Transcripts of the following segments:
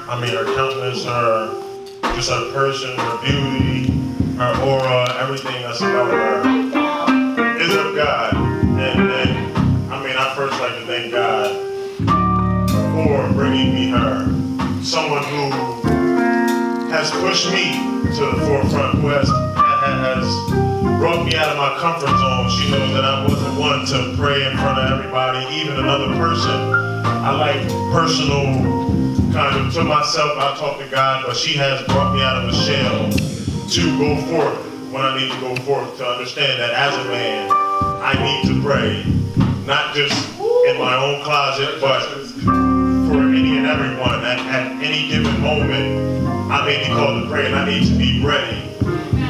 I mean, her countenance, just her person, her beauty, her aura, everything that's about her is of God. And I mean, I first like to thank God for bringing me her. Someone who has pushed me to the forefront, who has brought me out of my comfort zone. She knows that I wasn't one to pray in front of everybody, even another person. I like personal kind of to myself. I talk to God, but she has brought me out of a shell to go forth when I need to go forth, to understand that as a man, I need to pray, not just in my own closet, but for any and everyone. At any given moment, I may be called to pray, and I need to be ready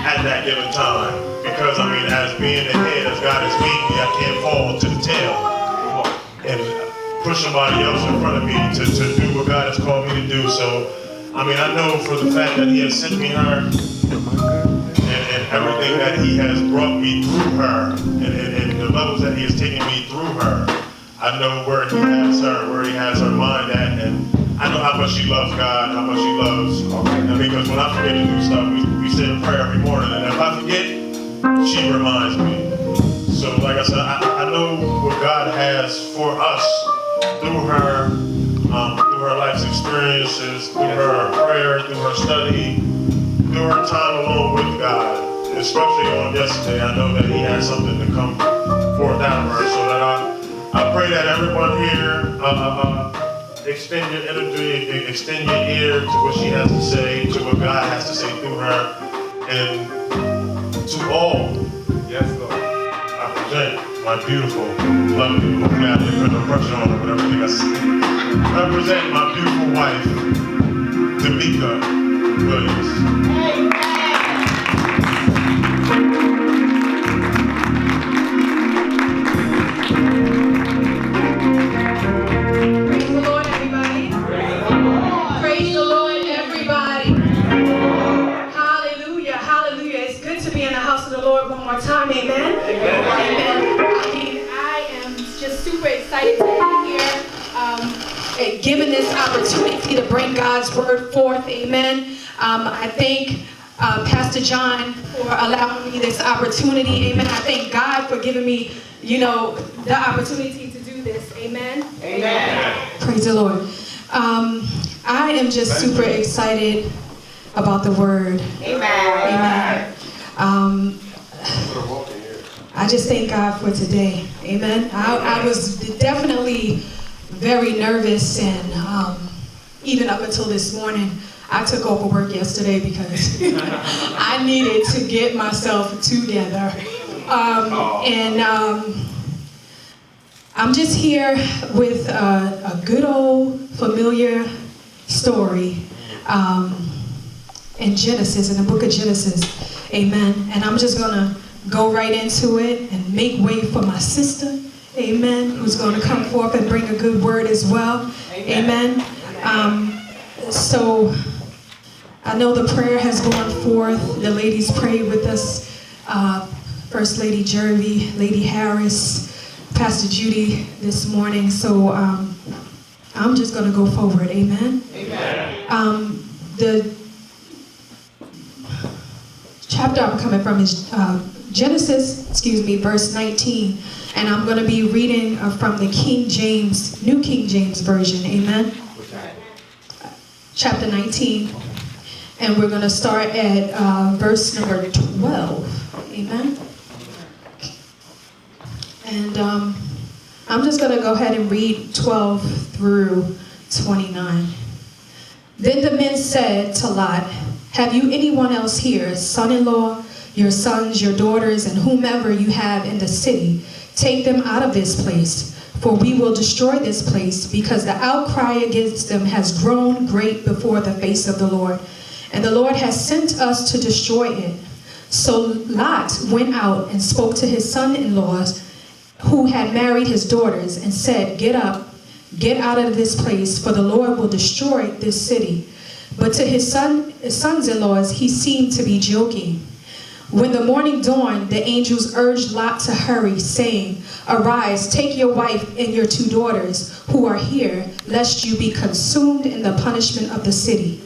at that given time. Because, I mean, as being the head, as God has made me, I can't fall to the tail and push somebody else in front of me to do what God has called me to do. So, I mean, I know for the fact that He has sent me her and everything that He has brought me through her and the levels that He has taken me through her, I know where He has her mind at, and I know how much she loves God, how much she loves, and because when I forget to do stuff, we say a prayer every morning, and if I forget, she reminds me. So like I said, I know what God has for us through her life's experiences, through her prayer, through her study, through her time alone with God. Especially on yesterday, I know that He has something to come forth out of her. So that I pray that everyone here extend your energy, extend your ear to what she has to say, to what God has to say through her, and to all, yes, Lord, I present my beautiful, lovely, hopefully I didn't put no pressure on her with everything I say. I present my beautiful wife, DeMeeka Williams. Praise the Lord, everybody. Praise the Lord, everybody. Hallelujah, hallelujah. It's good to be in the house of the Lord one more time, amen? Amen. I mean, I am just super excited to be here, given this opportunity to bring God's word forth, amen. I thank Pastor John for allowing me this opportunity, amen. I thank God for giving me, the opportunity to do this, amen. Amen. Praise the Lord. I am just super excited about the word. Amen. Amen. I just thank God for today. Amen. I was definitely very nervous, and even up until this morning, I took over work yesterday because I needed to get myself together. I'm just here with a good old familiar story in Genesis, in the book of Genesis. Amen. And I'm just going to go right into it and make way for my sister, amen, who's going to come forth and bring a good word as well. Amen. So I know the prayer has gone forth. The ladies prayed with us. First Lady Jervy, Lady Harris, Pastor Judy this morning. So I'm just going to go forward. Amen. Amen. The chapter I'm coming from is Genesis, verse 19. And I'm going to be reading from the New King James Version. Amen. Chapter 19. And we're going to start at verse number 12. Amen. And I'm just going to go ahead and read 12 through 29. Then the men said to Lot, "Have you anyone else here, son-in-law, your sons, your daughters, and whomever you have in the city? Take them out of this place, for we will destroy this place, because the outcry against them has grown great before the face of the Lord, and the Lord has sent us to destroy it." So Lot went out and spoke to his son-in-laws who had married his daughters and said, "Get up, get out of this place, for the Lord will destroy this city." But to his sons-in-laws he seemed to be joking. When the morning dawned, the angels urged Lot to hurry, saying, "Arise, take your wife and your 2 daughters who are here, lest you be consumed in the punishment of the city."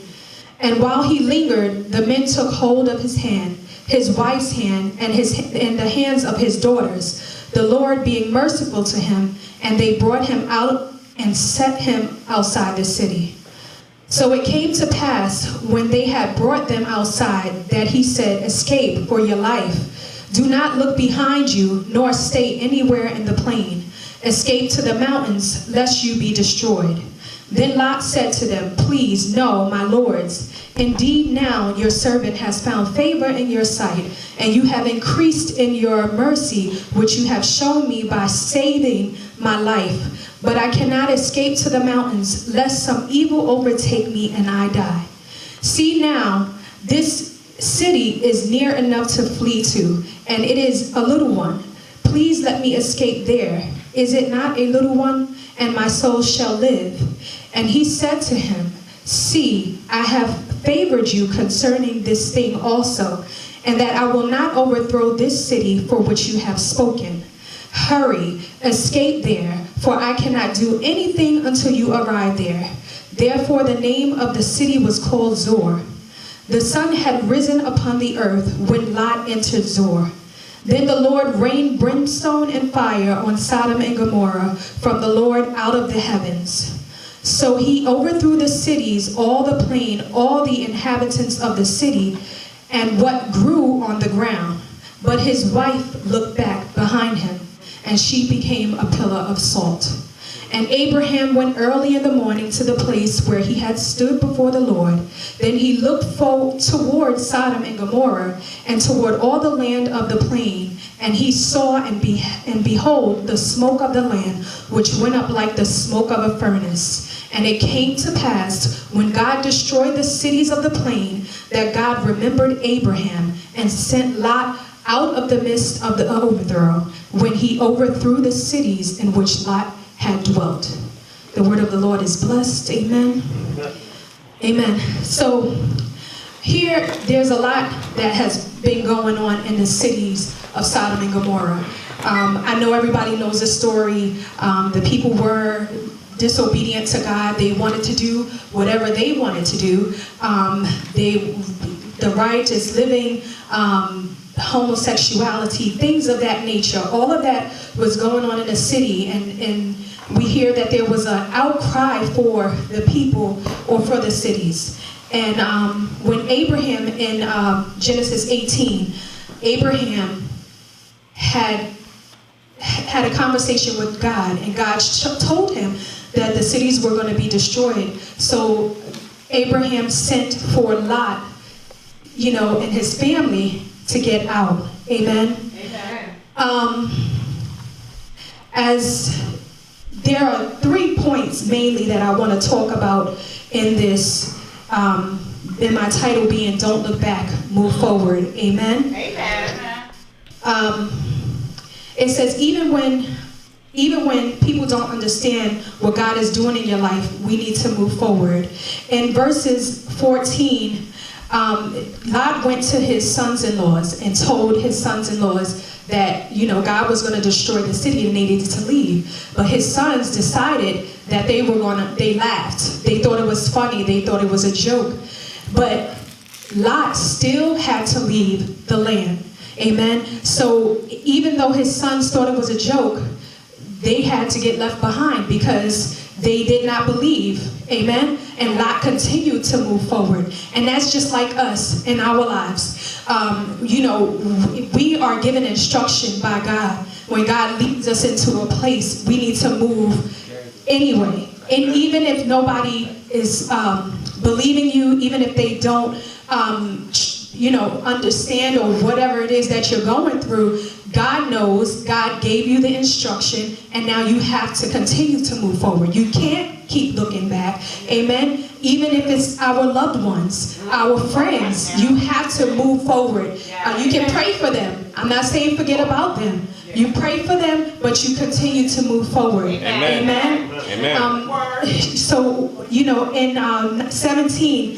And while he lingered, the men took hold of his hand, his wife's hand, and the hands of his daughters, the Lord being merciful to him, and they brought him out and set him outside the city. So it came to pass, when they had brought them outside, that he said, "Escape for your life. Do not look behind you, nor stay anywhere in the plain. Escape to the mountains, lest you be destroyed." Then Lot said to them, "Please, no, my lords. Indeed, now your servant has found favor in your sight, and you have increased in your mercy, which you have shown me by saving my life. But I cannot escape to the mountains, lest some evil overtake me and I die. See now, this city is near enough to flee to, and it is a little one. Please let me escape there. Is it not a little one? And my soul shall live." And he said to him, "See, I have favored you concerning this thing also, and that I will not overthrow this city for which you have spoken. Hurry, escape there, for I cannot do anything until you arrive there." Therefore the name of the city was called Zor. The sun had risen upon the earth when Lot entered Zor. Then the Lord rained brimstone and fire on Sodom and Gomorrah from the Lord out of the heavens. So he overthrew the cities, all the plain, all the inhabitants of the city, and what grew on the ground. But his wife looked back behind him, and she became a pillar of salt. And Abraham went early in the morning to the place where he had stood before the Lord. Then he looked toward Sodom and Gomorrah, and toward all the land of the plain. And he saw and behold the smoke of the land, which went up like the smoke of a furnace. And it came to pass, when God destroyed the cities of the plain, that God remembered Abraham, and sent Lot out of the midst of the overthrow, when he overthrew the cities in which Lot had dwelt. The word of the Lord is blessed. Amen. Amen. So here, there's a lot that has been going on in the cities of Sodom and Gomorrah. I know everybody knows the story. The people were disobedient to God. They wanted to do whatever they wanted to do. The riotous living, homosexuality, things of that nature. All of that was going on in the city, and we hear that there was an outcry for the people or for the cities. And when Abraham, in Genesis 18, Abraham had a conversation with God, and God told him that the cities were going to be destroyed. So Abraham sent for Lot, and his family to get out. Amen. Amen. As there are 3 points mainly that I want to talk about in this, in my title being "Don't Look Back, Move Forward." Amen. Amen. It says even when people don't understand what God is doing in your life, we need to move forward. In verses 14, Lot went to his sons-in-laws and told his sons-in-laws that, God was going to destroy the city and they needed to leave. But his sons decided that they laughed. They thought it was funny. They thought it was a joke. But Lot still had to leave the land. Amen. So even though his sons thought it was a joke, they had to get left behind because they did not believe. Amen. And Lot continued to move forward. And that's just like us in our lives. We are given instruction by God. When God leads us into a place, we need to move anyway. And even if nobody is believing you, even if they don't understand or whatever it is that you're going through, God knows. God gave you the instruction, and now you have to continue to move forward. You can't keep looking back. Amen. Even if it's our loved ones, our friends, you have to move forward. You can pray for them. I'm not saying forget about them. You pray for them, but you continue to move forward. Amen. Amen. Amen. So, in 17,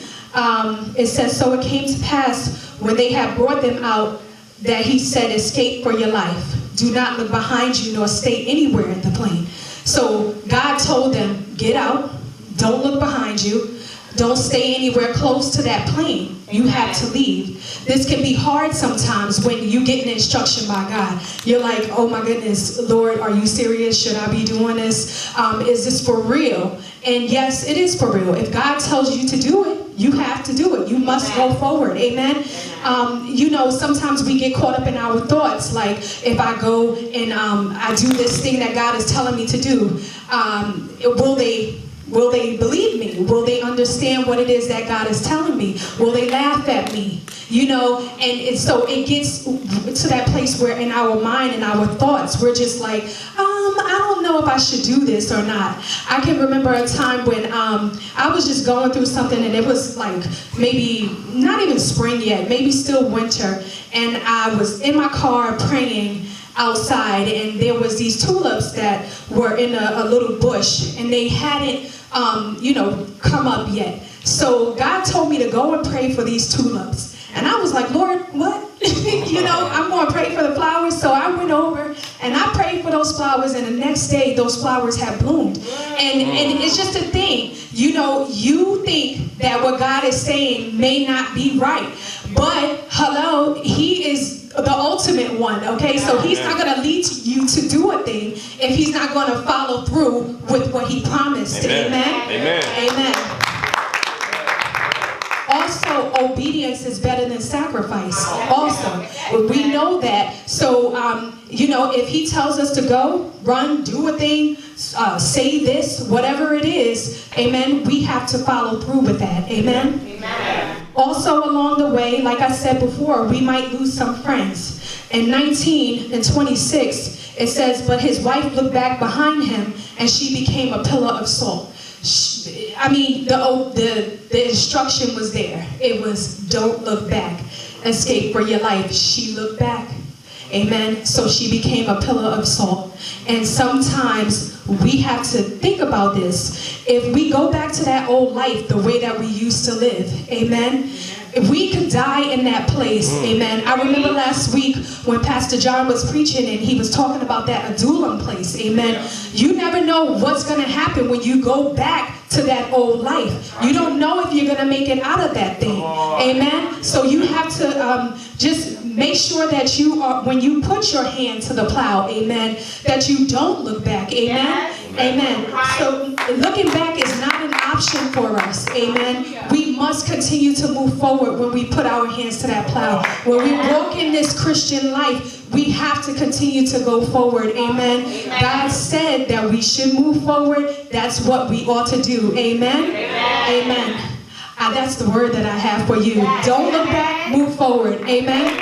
it says, "So it came to pass when they had brought them out that he said, escape for your life. Do not look behind you nor stay anywhere in the plane. So God told them, get out. Don't look behind you. Don't stay anywhere close to that plane. You have to leave. This can be hard sometimes when you get an instruction by God. You're like, oh my goodness, Lord, are you serious? Should I be doing this? Is this for real? And yes, it is for real. If God tells you to do it, you have to do it. You must go forward. Amen. You know, sometimes we get caught up in our thoughts. Like, if I go and I do this thing that God is telling me to do, will they believe me? Will they understand what it is that God is telling me? Will they laugh at me? You know, and so it gets to that place where in our mind and our thoughts, we're just like, I don't know if I should do this or not. I can remember a time when I was just going through something, and it was like maybe not even spring yet, maybe still winter, and I was in my car praying outside, and there was these tulips that were in a little bush, and they hadn't come up yet. So God told me to go and pray for these tulips. And I was like, Lord, what? I'm going to pray for the flowers. So I went over and I prayed for those flowers, and the next day those flowers have bloomed. And it's just a thing. You think that what God is saying may not be right. But, hello, he is the ultimate one, okay? So he's not going to lead you to do a thing if he's not going to follow through with what he promised. Amen? Amen. Amen. Also, obedience is better than sacrifice. Also, we know that. So, if he tells us to go, run, do a thing, say this, whatever it is, amen, we have to follow through with that. Amen? Amen. Also, along the way, like I said before, we might lose some friends. In 19:26, it says, but his wife looked back behind him, and she became a pillar of salt. The instruction was there. It was, don't look back. Escape for your life. She looked back. Amen. So she became a pillar of salt. And sometimes we have to think about this. If we go back to that old life, the way that we used to live, amen, if we could die in that place, amen. I remember last week when Pastor John was preaching and he was talking about that Adullam place, amen. You never know what's going to happen when you go back to that old life. You don't know if you're going to make it out of that thing, amen. So you have to just make sure that you are, when you put your hand to the plow, amen, that you don't look back, amen. Amen. So looking back is not an option for us. Amen. We must continue to move forward when we put our hands to that plow. When we walk in this Christian life, we have to continue to go forward. Amen. God said that we should move forward. That's what we ought to do. Amen. Amen. That's the word that I have for you. Don't look back, move forward. Amen.